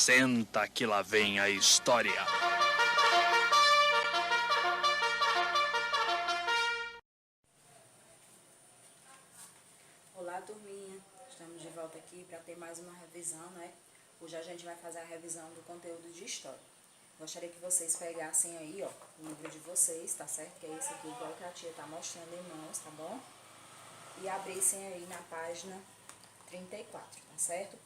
Senta que lá vem a história. Olá, turminha. Estamos de volta aqui para ter mais uma revisão, né? Hoje a gente vai fazer a revisão do conteúdo de história. Gostaria que vocês pegassem aí, ó, o livro de vocês, tá certo? Que é esse aqui, igual que a tia tá mostrando em mãos, tá bom? E abrissem aí na página 34, tá certo?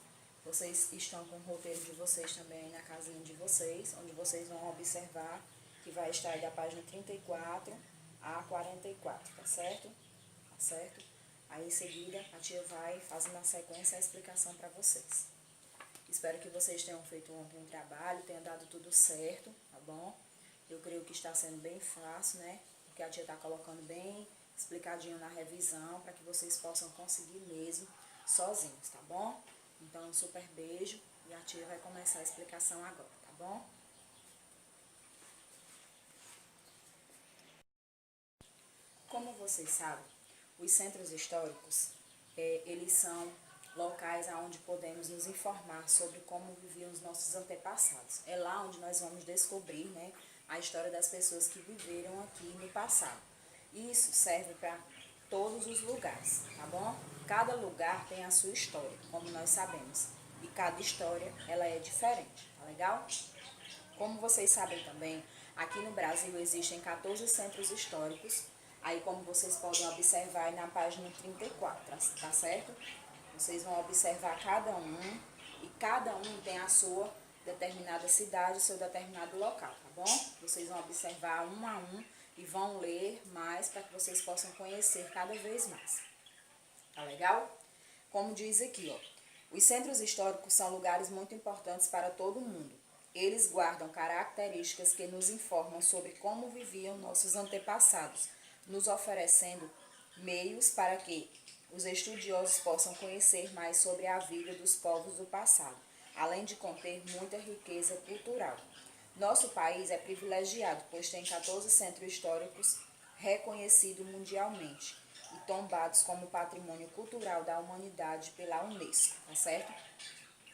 Vocês estão com o roteiro de vocês também aí na casinha de vocês, onde vocês vão observar que vai estar aí da página 34 a 44, tá certo? Tá certo? Aí em seguida a tia vai fazendo na sequência a explicação para vocês. Espero que vocês tenham feito ontem um trabalho, tenha dado tudo certo, tá bom? Eu creio que está sendo bem fácil, né? Porque a tia está colocando bem explicadinho na revisão, para que vocês possam conseguir mesmo sozinhos, tá bom? Então, um super beijo e a tia vai começar a explicação agora, tá bom? Como vocês sabem, os centros históricos, eles são locais onde podemos nos informar sobre como viviam os nossos antepassados. É lá onde nós vamos descobrir, né, a história das pessoas que viveram aqui no passado. Isso serve para todos os lugares, tá bom? Cada lugar tem a sua história, como nós sabemos. E cada história, ela é diferente, tá legal? Como vocês sabem também, aqui no Brasil existem 14 centros históricos. Aí, como vocês podem observar aí na página 34, tá certo? Vocês vão observar cada um, e cada um tem a sua determinada cidade, o seu determinado local, tá bom? Vocês vão observar um a um e vão ler mais para que vocês possam conhecer cada vez mais. Tá legal? Como diz aqui, ó, os centros históricos são lugares muito importantes para todo mundo. Eles guardam características que nos informam sobre como viviam nossos antepassados, nos oferecendo meios para que os estudiosos possam conhecer mais sobre a vida dos povos do passado, além de conter muita riqueza cultural. Nosso país é privilegiado, pois tem 14 centros históricos reconhecidos mundialmente e tombados como patrimônio cultural da humanidade pela Unesco, tá certo?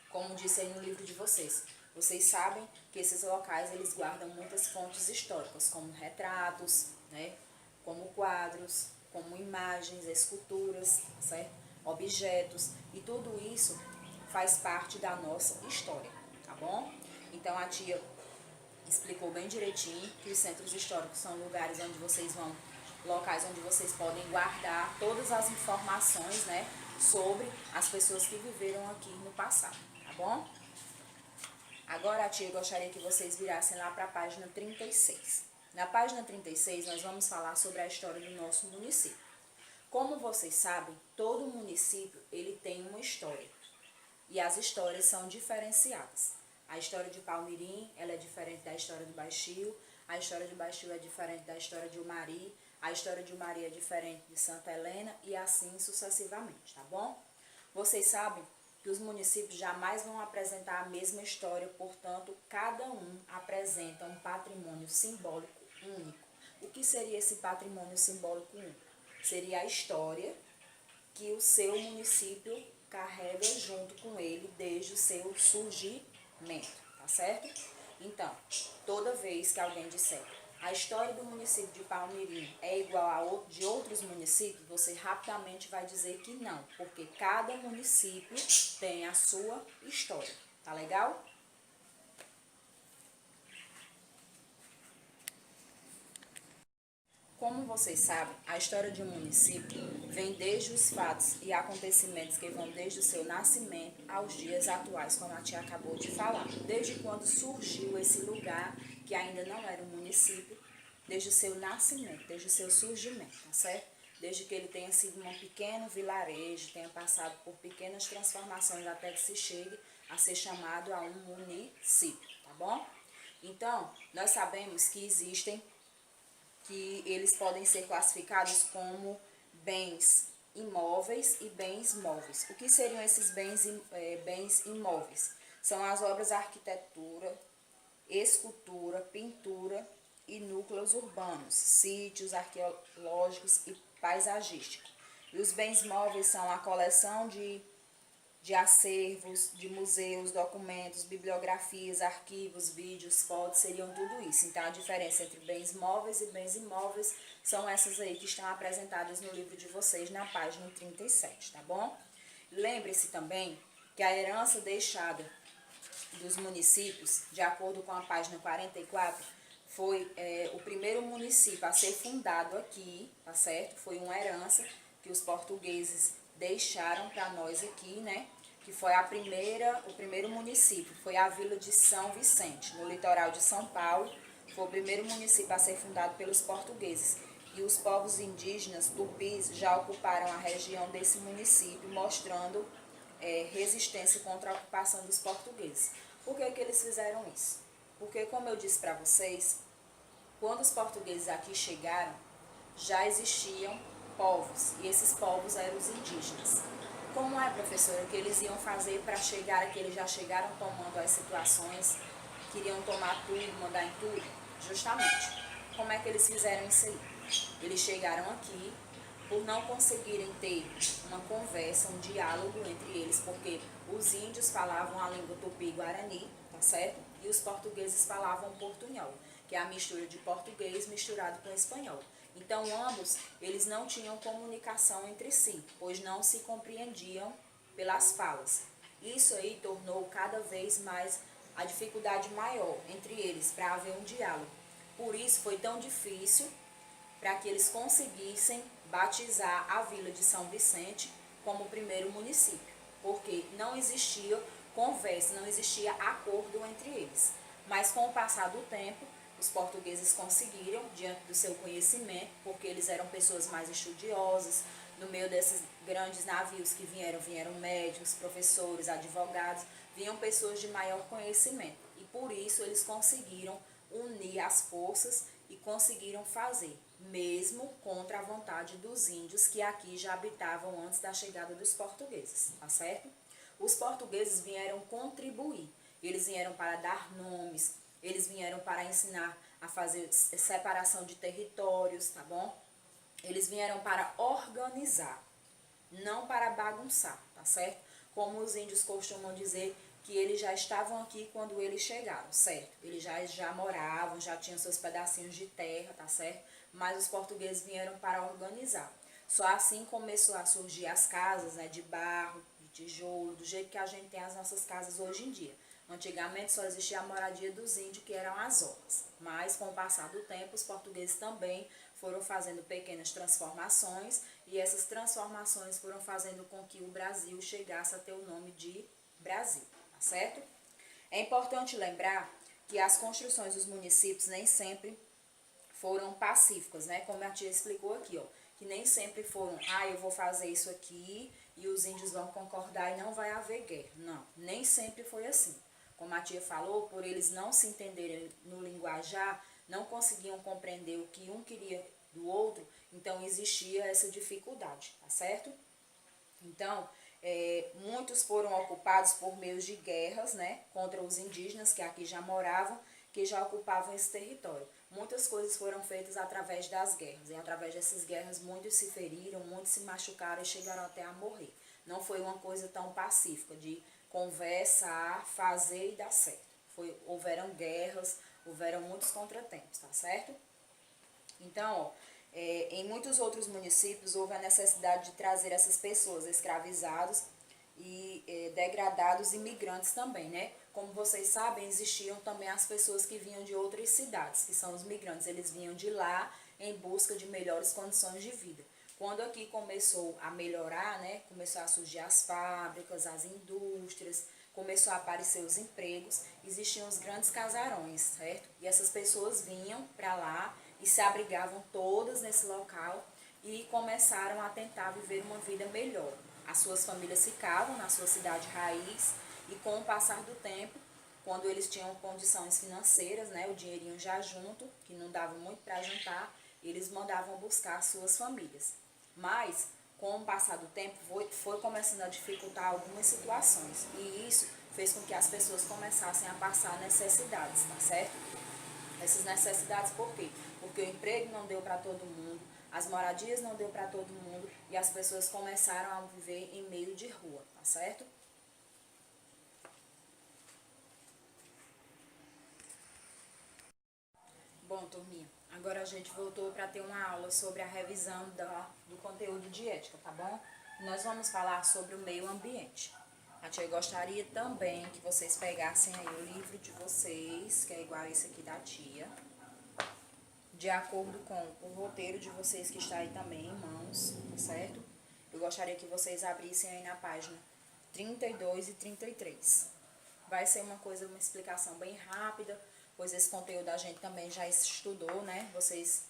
Como disse aí no livro de vocês, vocês sabem que esses locais eles guardam muitas fontes históricas, como retratos, né? Como quadros, como imagens, esculturas, certo? Objetos, e tudo isso faz parte da nossa história, tá bom? Então a tia explicou bem direitinho que os centros históricos são lugares onde vocês vão, locais onde vocês podem guardar todas as informações, né, sobre as pessoas que viveram aqui no passado, tá bom? Agora a tia gostaria que vocês virassem lá para a página 36. Na página 36 nós vamos falar sobre a história do nosso município. Como vocês sabem, todo município ele tem uma história e as histórias são diferenciadas. A história de Palmirim, ela é diferente da história do Baixio, a história de Baixio é diferente da história de Umari, a história de Umari é diferente de Santa Helena e assim sucessivamente, tá bom? Vocês sabem que os municípios jamais vão apresentar a mesma história, portanto, cada um apresenta um patrimônio simbólico único. O que seria esse patrimônio simbólico único? Seria a história que o seu município carrega junto com ele desde o seu surgimento, tá certo? Então, toda vez que alguém disser a história do município de Palmirim é igual a de outros municípios, você rapidamente vai dizer que não, porque cada município tem a sua história, tá legal? Como vocês sabem, a história de um município vem desde os fatos e acontecimentos que vão desde o seu nascimento aos dias atuais, como a tia acabou de falar. Desde quando surgiu esse lugar, que ainda não era um município, desde o seu nascimento, desde o seu surgimento, tá certo? Desde que ele tenha sido um pequeno vilarejo, tenha passado por pequenas transformações até que se chegue a ser chamado a um município, tá bom? Então, nós sabemos que existem que eles podem ser classificados como bens imóveis e bens móveis. O que seriam esses bens imóveis? São as obras de arquitetura, escultura, pintura e núcleos urbanos, sítios arqueológicos e paisagísticos. E os bens móveis são a coleção de de acervos, de museus, documentos, bibliografias, arquivos, vídeos, fotos, seriam tudo isso. Então, a diferença entre bens móveis e bens imóveis são essas aí que estão apresentadas no livro de vocês, na página 37, tá bom? Lembre-se também que a herança deixada dos municípios, de acordo com a página 44, foi o primeiro município a ser fundado aqui, tá certo? Foi uma herança que os portugueses deixaram para nós aqui, né? Que foi o primeiro município, foi a vila de São Vicente, no litoral de São Paulo. Foi o primeiro município a ser fundado pelos portugueses. E os povos indígenas tupis já ocuparam a região desse município, mostrando resistência contra a ocupação dos portugueses. Por que eles fizeram isso? Porque, como eu disse para vocês, quando os portugueses aqui chegaram, já existiam povos, e esses povos eram os indígenas. Como é, professora, que eles iam fazer para chegar aqui? Eles já chegaram tomando as situações, queriam tomar tudo, mandar em tudo? Justamente. Como é que eles fizeram isso aí? Eles chegaram aqui, por não conseguirem ter uma conversa, um diálogo entre eles, porque os índios falavam a língua tupi-guarani, tá certo? E os portugueses falavam portunhol, que é a mistura de português misturado com espanhol. Então, ambos, eles não tinham comunicação entre si, pois não se compreendiam pelas falas. Isso aí tornou cada vez mais a dificuldade maior entre eles para haver um diálogo. Por isso, foi tão difícil para que eles conseguissem batizar a vila de São Vicente como o primeiro município, porque não existia conversa, não existia acordo entre eles. Mas com o passar do tempo, os portugueses conseguiram, diante do seu conhecimento, porque eles eram pessoas mais estudiosas, no meio desses grandes navios que vieram médicos, professores, advogados, vinham pessoas de maior conhecimento. E por isso eles conseguiram unir as forças e conseguiram fazer, mesmo contra a vontade dos índios que aqui já habitavam antes da chegada dos portugueses, tá certo? Os portugueses vieram contribuir, eles vieram para dar nomes, eles vieram para ensinar a fazer separação de territórios, tá bom? Eles vieram para organizar, não para bagunçar, tá certo? Como os índios costumam dizer que eles já estavam aqui quando eles chegaram, certo? Eles já moravam, já tinham seus pedacinhos de terra, tá certo? Mas os portugueses vieram para organizar. Só assim começou a surgir as casas, né, de barro, de tijolo, do jeito que a gente tem as nossas casas hoje em dia. Antigamente só existia a moradia dos índios, que eram as obras. Mas com o passar do tempo, os portugueses também foram fazendo pequenas transformações, e essas transformações foram fazendo com que o Brasil chegasse a ter o nome de Brasil, tá certo? É importante lembrar que as construções dos municípios nem sempre foram pacíficas, né? Como a tia explicou aqui, ó, que nem sempre foram, eu vou fazer isso aqui e os índios vão concordar e não vai haver guerra. Não, nem sempre foi assim. Como a tia falou, por eles não se entenderem no linguajar, não conseguiam compreender o que um queria do outro, então existia essa dificuldade, tá certo? Então, muitos foram ocupados por meios de guerras, né, contra os indígenas que aqui já moravam, que já ocupavam esse território. Muitas coisas foram feitas através das guerras, e através dessas guerras muitos se feriram, muitos se machucaram e chegaram até a morrer. Não foi uma coisa tão pacífica de conversar, fazer e dar certo. Houveram guerras, houveram muitos contratempos, tá certo? Então, em muitos outros municípios houve a necessidade de trazer essas pessoas escravizados e degradados imigrantes também, né? Como vocês sabem, existiam também as pessoas que vinham de outras cidades, que são os migrantes. Eles vinham de lá em busca de melhores condições de vida. Quando aqui começou a melhorar, né? Começou a surgir as fábricas, as indústrias, começou a aparecer os empregos, existiam os grandes casarões, certo? E essas pessoas vinham para lá e se abrigavam todas nesse local e começaram a tentar viver uma vida melhor. As suas famílias ficavam na sua cidade raiz e com o passar do tempo, quando eles tinham condições financeiras, né, o dinheirinho já junto, que não dava muito para jantar, eles mandavam buscar as suas famílias. Mas, com o passar do tempo, foi começando a dificultar algumas situações. E isso fez com que as pessoas começassem a passar necessidades, tá certo? Essas necessidades por quê? Porque o emprego não deu para todo mundo, as moradias não deu para todo mundo e as pessoas começaram a viver em meio de rua, tá certo? Turminha, agora a gente voltou para ter uma aula sobre a revisão do conteúdo de ética, tá bom? Nós vamos falar sobre o meio ambiente. A tia gostaria também que vocês pegassem aí o livro de vocês, que é igual esse aqui da tia, de acordo com o roteiro de vocês que está aí também em mãos, tá certo? Eu gostaria que vocês abrissem aí na página 32 e 33. Vai ser uma explicação bem rápida, pois esse conteúdo a gente também já estudou, né? Vocês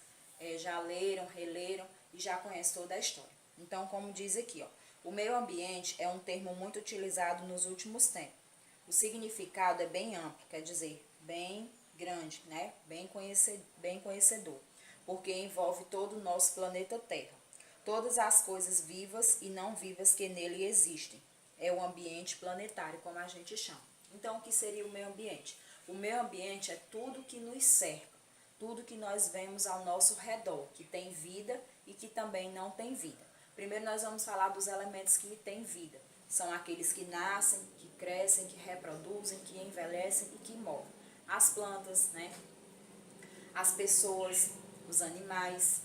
já leram, releram e já conhecem toda a história. Então, como diz aqui, ó, o meio ambiente é um termo muito utilizado nos últimos tempos. O significado é bem amplo, quer dizer, bem grande, né? Bem conhecedor, porque envolve todo o nosso planeta Terra. Todas as coisas vivas e não vivas que nele existem. É o ambiente planetário, como a gente chama. Então, o que seria o meio ambiente? O meio ambiente é tudo que nos cerca, tudo que nós vemos ao nosso redor, que tem vida e que também não tem vida. Primeiro nós vamos falar dos elementos que têm vida. São aqueles que nascem, que crescem, que reproduzem, que envelhecem e que morrem. As plantas, né? As pessoas, os animais.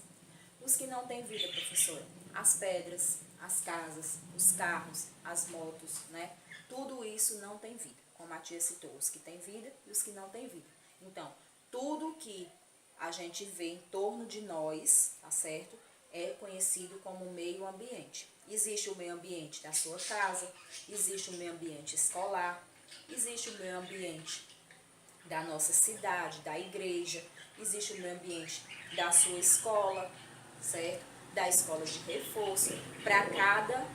Os que não têm vida, professora. As pedras, as casas, os carros, as motos, né? Tudo isso não tem vida. Como a tia citou, os que têm vida e os que não têm vida. Então, tudo que a gente vê em torno de nós, tá certo? É conhecido como meio ambiente. Existe o meio ambiente da sua casa, existe o meio ambiente escolar, existe o meio ambiente da nossa cidade, da igreja, existe o meio ambiente da sua escola, certo? Da escola de reforço. Para cada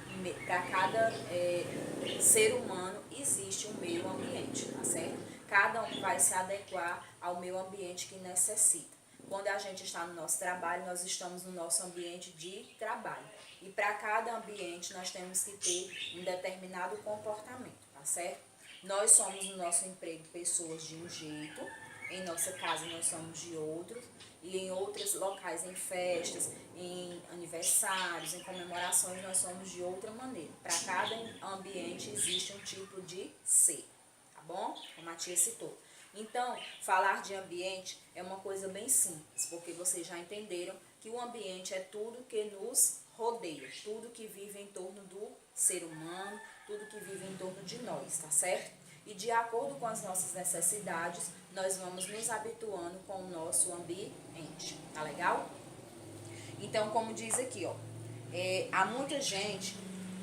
ser humano existe um meio ambiente, tá certo? Cada um vai se adequar ao meio ambiente que necessita. Quando a gente está no nosso trabalho, nós estamos no nosso ambiente de trabalho. E para cada ambiente nós temos que ter um determinado comportamento, tá certo? Nós somos no nosso emprego pessoas de um jeito, em nossa casa nós somos de outro, e em outros locais, em festas, em aniversários, em comemorações, nós somos de outra maneira. Para cada ambiente existe um tipo de ser, tá bom? Como a tia citou. Então, falar de ambiente é uma coisa bem simples, porque vocês já entenderam que o ambiente é tudo que nos rodeia, tudo que vive em torno do ser humano, tudo que vive em torno de nós, tá certo? E de acordo com as nossas necessidades, nós vamos nos habituando com o nosso ambiente, tá legal? Então, como diz aqui, ó, há muita gente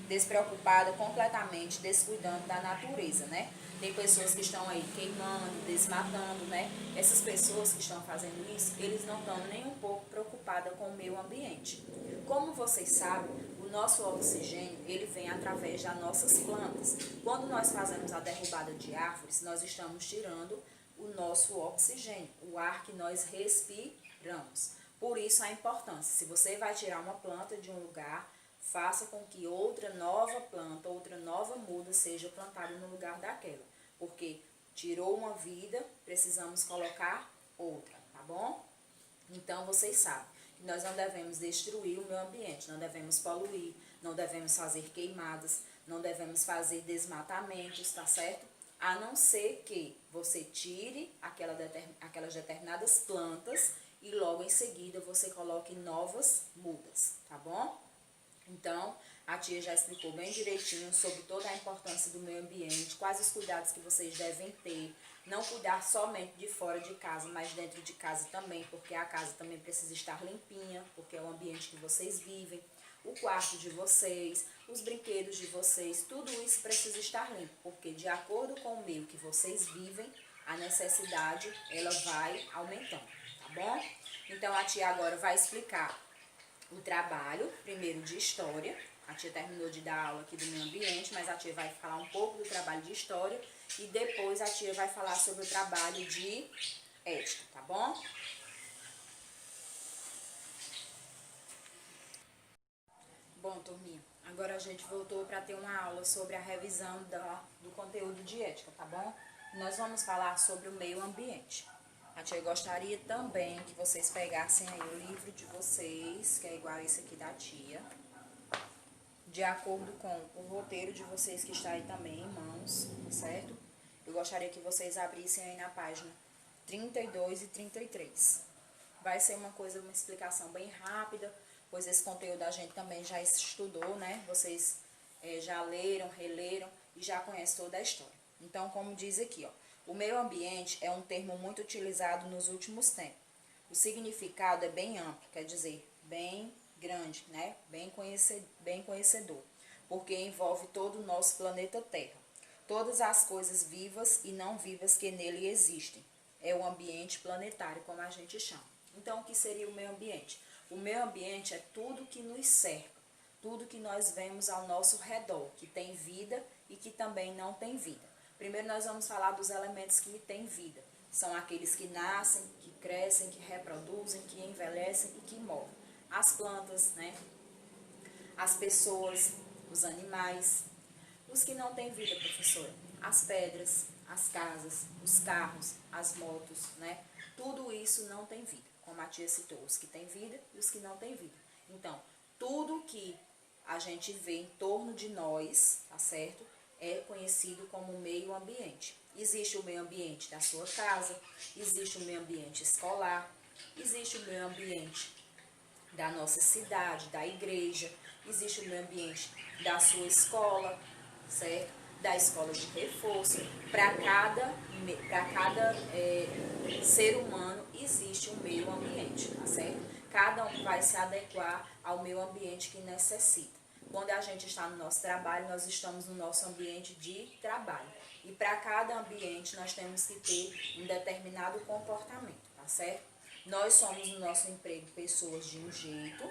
despreocupada, completamente descuidando da natureza, né? Tem pessoas que estão aí queimando, desmatando, né? Essas pessoas que estão fazendo isso, eles não estão nem um pouco preocupadas com o meio ambiente. Como vocês sabem, o nosso oxigênio, ele vem através das nossas plantas. Quando nós fazemos a derrubada de árvores, nós estamos tirando o nosso oxigênio, o ar que nós respiramos. Por isso a importância, se você vai tirar uma planta de um lugar, faça com que outra nova planta, outra nova muda seja plantada no lugar daquela. Porque tirou uma vida, precisamos colocar outra, tá bom? Então, vocês sabem que nós não devemos destruir o meio ambiente, não devemos poluir, não devemos fazer queimadas, não devemos fazer desmatamentos, tá certo? A não ser que você tire aquelas determinadas plantas e logo em seguida você coloque novas mudas, tá bom? Então, a tia já explicou bem direitinho sobre toda a importância do meio ambiente, quais os cuidados que vocês devem ter. Não cuidar somente de fora de casa, mas dentro de casa também, porque a casa também precisa estar limpinha, porque é o ambiente que vocês vivem. O quarto de vocês, os brinquedos de vocês, tudo isso precisa estar limpo, porque de acordo com o meio que vocês vivem, a necessidade ela vai aumentando, tá bom? Então, a tia agora vai explicar o trabalho, primeiro de história. A tia terminou de dar aula aqui do meio ambiente, mas a tia vai falar um pouco do trabalho de história e depois a tia vai falar sobre o trabalho de ética, tá bom? Bom, turminha, agora a gente voltou para ter uma aula sobre a revisão do conteúdo de ética, tá bom? Nós vamos falar sobre o meio ambiente. A tia gostaria também que vocês pegassem aí o livro de vocês, que é igual esse aqui da tia, de acordo com o roteiro de vocês que está aí também em mãos, certo? Eu gostaria que vocês abrissem aí na página 32 e 33. Vai ser uma explicação bem rápida, pois esse conteúdo a gente também já estudou, né? Vocês já leram, releram e já conhecem toda a história. Então, como diz aqui, ó, o meio ambiente é um termo muito utilizado nos últimos tempos. O significado é bem amplo, quer dizer, bem grande, né? Bem conhecedor, porque envolve todo o nosso planeta Terra. Todas as coisas vivas e não vivas que nele existem. É o ambiente planetário, como a gente chama. Então, o que seria o meio ambiente? O meio ambiente é tudo que nos cerca, tudo que nós vemos ao nosso redor, que tem vida e que também não tem vida. Primeiro nós vamos falar dos elementos que têm vida. São aqueles que nascem, que crescem, que reproduzem, que envelhecem e que morrem. As plantas, né? As pessoas, os animais. Os que não têm vida, professora, as pedras, as casas, os carros, as motos, né? Tudo isso não tem vida, como a tia citou, os que têm vida e os que não têm vida. Então, tudo que a gente vê em torno de nós, tá certo? É conhecido como meio ambiente. Existe o meio ambiente da sua casa, existe o meio ambiente escolar, existe o meio ambiente da nossa cidade, da igreja, existe o meio ambiente da sua escola, certo? Da escola de reforço. Para cada ser humano existe um meio ambiente, tá certo? Cada um vai se adequar ao meio ambiente que necessita. Quando a gente está no nosso trabalho, nós estamos no nosso ambiente de trabalho. E para cada ambiente nós temos que ter um determinado comportamento, tá certo? Nós somos no nosso emprego pessoas de um jeito,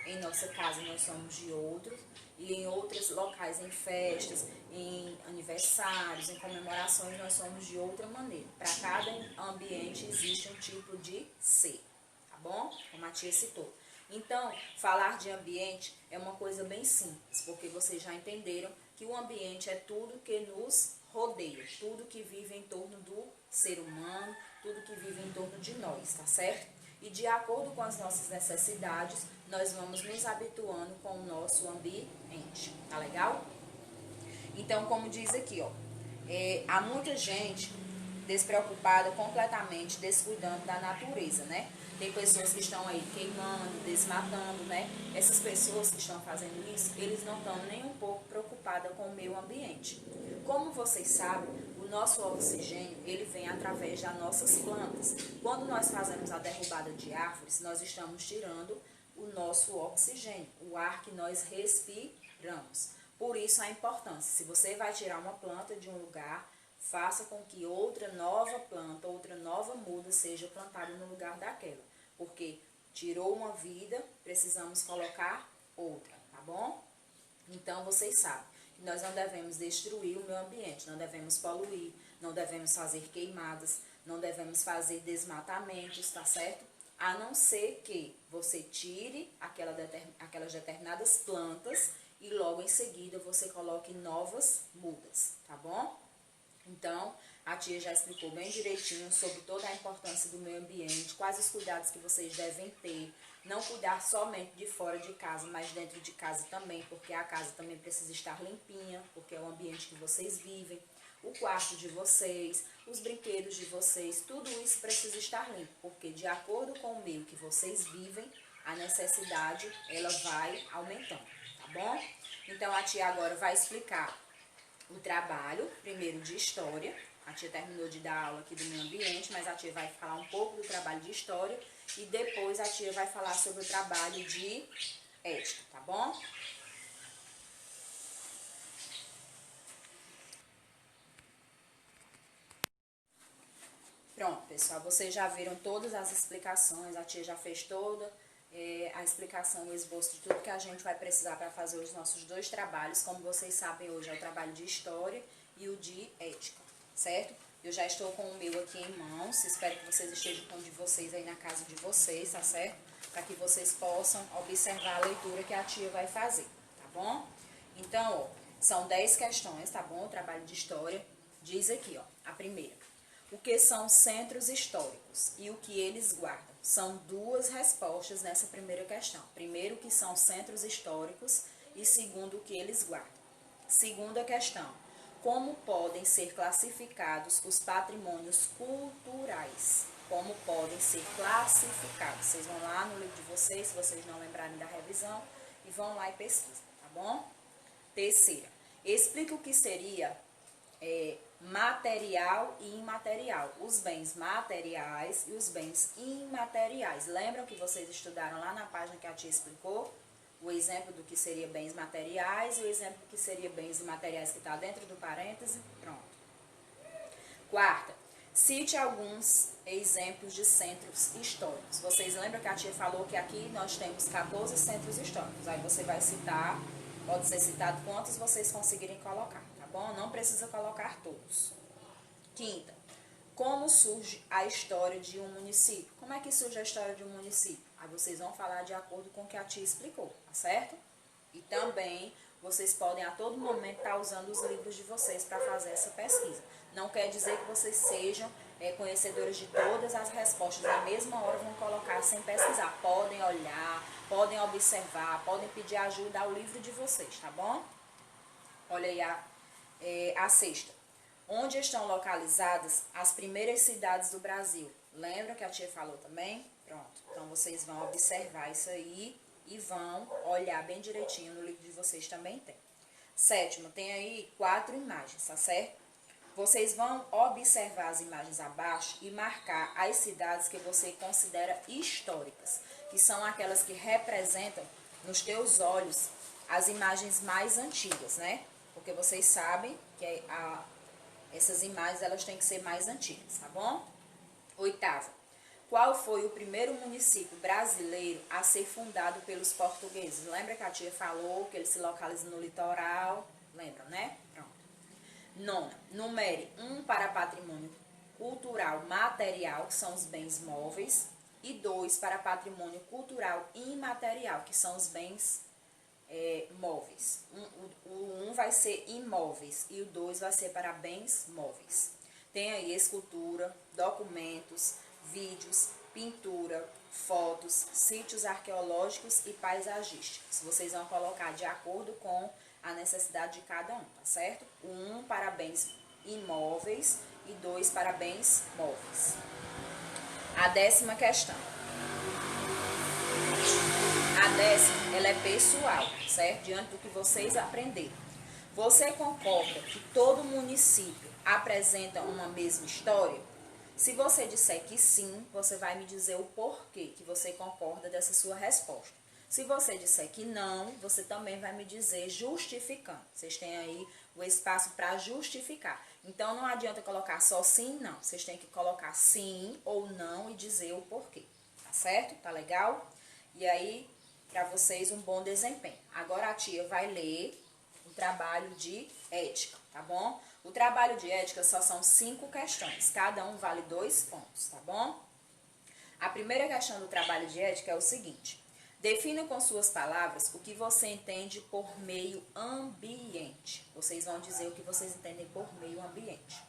em nossa casa nós somos de outro, e em outros locais, em festas, em aniversários, em comemorações, nós somos de outra maneira. Para cada ambiente existe um tipo de ser, tá bom? Como a tia citou. Então, falar de ambiente é uma coisa bem simples, porque vocês já entenderam que o ambiente é tudo que nos rodeia, tudo que vive em torno do ser humano, tudo que vive em torno de nós, tá certo? E de acordo com as nossas necessidades, nós vamos nos habituando com o nosso ambiente, tá legal? Então, como diz aqui, ó, há muita gente despreocupada, completamente descuidando da natureza, né? Tem pessoas que estão aí queimando, desmatando, né? Essas pessoas que estão fazendo isso, eles não estão nem um pouco preocupadas com o meio ambiente. Como vocês sabem, o nosso oxigênio, ele vem através das nossas plantas. Quando nós fazemos a derrubada de árvores, nós estamos tirando o nosso oxigênio, o ar que nós respiramos. Por isso a importância, se você vai tirar uma planta de um lugar, faça com que outra nova planta, outra nova muda seja plantada no lugar daquela. Porque tirou uma vida, precisamos colocar outra, tá bom? Então, vocês sabem que nós não devemos destruir o meio ambiente, não devemos poluir, não devemos fazer queimadas, não devemos fazer desmatamentos, tá certo? A não ser que você tire aquelas determinadas plantas e logo em seguida você coloque novas mudas, tá bom? Então, a tia já explicou bem direitinho sobre toda a importância do meio ambiente, quais os cuidados que vocês devem ter. Não cuidar somente de fora de casa, mas dentro de casa também, porque a casa também precisa estar limpinha, porque é o ambiente que vocês vivem. O quarto de vocês, os brinquedos de vocês, tudo isso precisa estar limpo, porque de acordo com o meio que vocês vivem, a necessidade ela vai aumentando, tá bom? Então, a tia agora vai explicar o trabalho, primeiro de história. A tia terminou de dar aula aqui do meio ambiente, mas a tia vai falar um pouco do trabalho de história e depois a tia vai falar sobre o trabalho de ética, tá bom? Pronto, pessoal, vocês já viram todas as explicações, a tia já fez toda a explicação, o esboço de tudo que a gente vai precisar para fazer os nossos dois trabalhos. Como vocês sabem, hoje é o trabalho de história e o de ética, certo? Eu já estou com o meu aqui em mãos, espero que vocês estejam com o de vocês aí na casa de vocês, tá certo? Para que vocês possam observar a leitura que a tia vai fazer, tá bom? Então, ó, são 10 questões, tá bom? O trabalho de história diz aqui, ó, a primeira. O que são centros históricos e o que eles guardam? São duas respostas nessa primeira questão. Primeiro, o que são centros históricos e segundo, o que eles guardam. Segunda questão, como podem ser classificados os patrimônios culturais? como podem ser classificados. Vocês vão lá no livro de vocês, se vocês não lembrarem da revisão, e vão lá e pesquisam, tá bom? Terceira, explica o que seria material e imaterial. Os bens materiais e os bens imateriais. Lembram que vocês estudaram lá na página que a tia explicou? O exemplo do que seria bens materiais e o exemplo do que seria bens imateriais que está dentro do parêntese. Pronto. Quarta, cite alguns exemplos de centros históricos. Vocês lembram que a tia falou que aqui nós temos 14 centros históricos. Aí você vai citar, pode ser citado quantos vocês conseguirem colocar, tá bom? Não precisa colocar todos. Quinta, como surge a história de um município? Como é que surge a história de um município? Aí vocês vão falar de acordo com o que a tia explicou, tá certo? E também vocês podem a todo momento estar usando os livros de vocês para fazer essa pesquisa. Não quer dizer que vocês sejam conhecedores de todas as respostas. Na mesma hora vão colocar sem pesquisar. Podem olhar, podem observar, podem pedir ajuda ao livro de vocês, tá bom? Olha aí a sexta. Onde estão localizadas as primeiras cidades do Brasil? Lembra que a tia falou também? Pronto. Então, vocês vão observar isso aí e vão olhar bem direitinho. No livro de vocês também tem. Sétimo, tem aí 4 imagens, tá certo? Vocês vão observar as imagens abaixo e marcar as cidades que você considera históricas, que são aquelas que representam nos teus olhos as imagens mais antigas, né? Porque vocês sabem que essas imagens elas têm que ser mais antigas, tá bom? Oitava, qual foi o primeiro município brasileiro a ser fundado pelos portugueses? Lembra que a tia falou que ele se localiza no litoral? Lembram, né? Pronto. Nona, numere 1 para patrimônio cultural material, que são os bens móveis, e 2 para patrimônio cultural imaterial, que são os bens móveis. O 1 vai ser imóveis e o 2 vai ser para bens móveis. Tem aí escultura, documentos, vídeos, pintura, fotos, sítios arqueológicos e paisagísticos. Vocês vão colocar de acordo com a necessidade de cada um, tá certo? 1 para bens imóveis e 2 para bens móveis. A 10ª questão. A 10ª, ela é pessoal, certo? Diante do que vocês aprenderam. Você concorda que todo município apresenta uma mesma história? Se você disser que sim, você vai me dizer o porquê que você concorda dessa sua resposta. Se você disser que não, você também vai me dizer justificando. Vocês têm aí o espaço para justificar. Então, não adianta colocar só sim e não. Vocês têm que colocar sim ou não e dizer o porquê. Tá certo? Tá legal? E aí, para vocês, um bom desempenho. Agora, a tia vai ler o trabalho de ética, tá bom? O trabalho de ética só são 5 questões. Cada um vale 2 pontos, tá bom? A primeira questão do trabalho de ética é o seguinte. Defina com suas palavras o que você entende por meio ambiente. Vocês vão dizer o que vocês entendem por meio ambiente.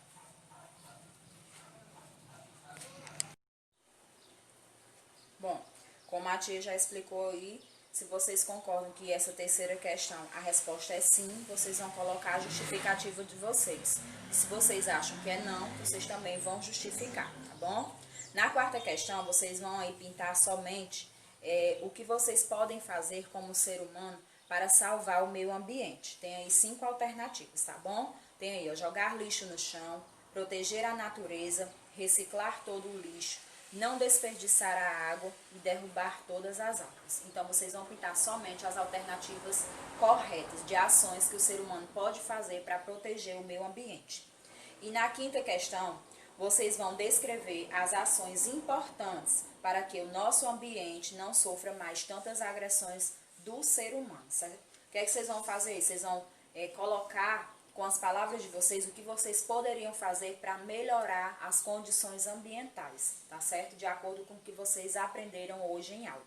Bom, como a tia já explicou aí, se vocês concordam que essa terceira questão, a resposta é sim, vocês vão colocar a justificativa de vocês. E se vocês acham que é não, vocês também vão justificar, tá bom? Na 4ª questão, vocês vão aí pintar somente o que vocês podem fazer como ser humano para salvar o meio ambiente. Tem aí 5 alternativas, tá bom? Tem aí, ó, jogar lixo no chão, proteger a natureza, reciclar todo o lixo, não desperdiçar a água e derrubar todas as árvores. Então, vocês vão pintar somente as alternativas corretas de ações que o ser humano pode fazer para proteger o meio ambiente. E na 5ª questão, vocês vão descrever as ações importantes para que o nosso ambiente não sofra mais tantas agressões do ser humano, certo? O que é que vocês vão fazer? Vocês vão colocar com as palavras de vocês o que vocês poderiam fazer para melhorar as condições ambientais, tá certo? De acordo com o que vocês aprenderam hoje em aula.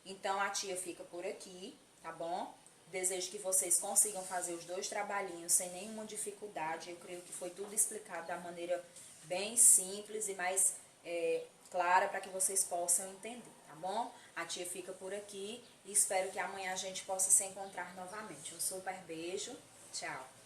Então, a tia fica por aqui, tá bom? Desejo que vocês consigam fazer os 2 trabalhinhos sem nenhuma dificuldade. Eu creio que foi tudo explicado da maneira bem simples e mais clara para que vocês possam entender, tá bom? A tia fica por aqui e espero que amanhã a gente possa se encontrar novamente. Um super beijo, tchau!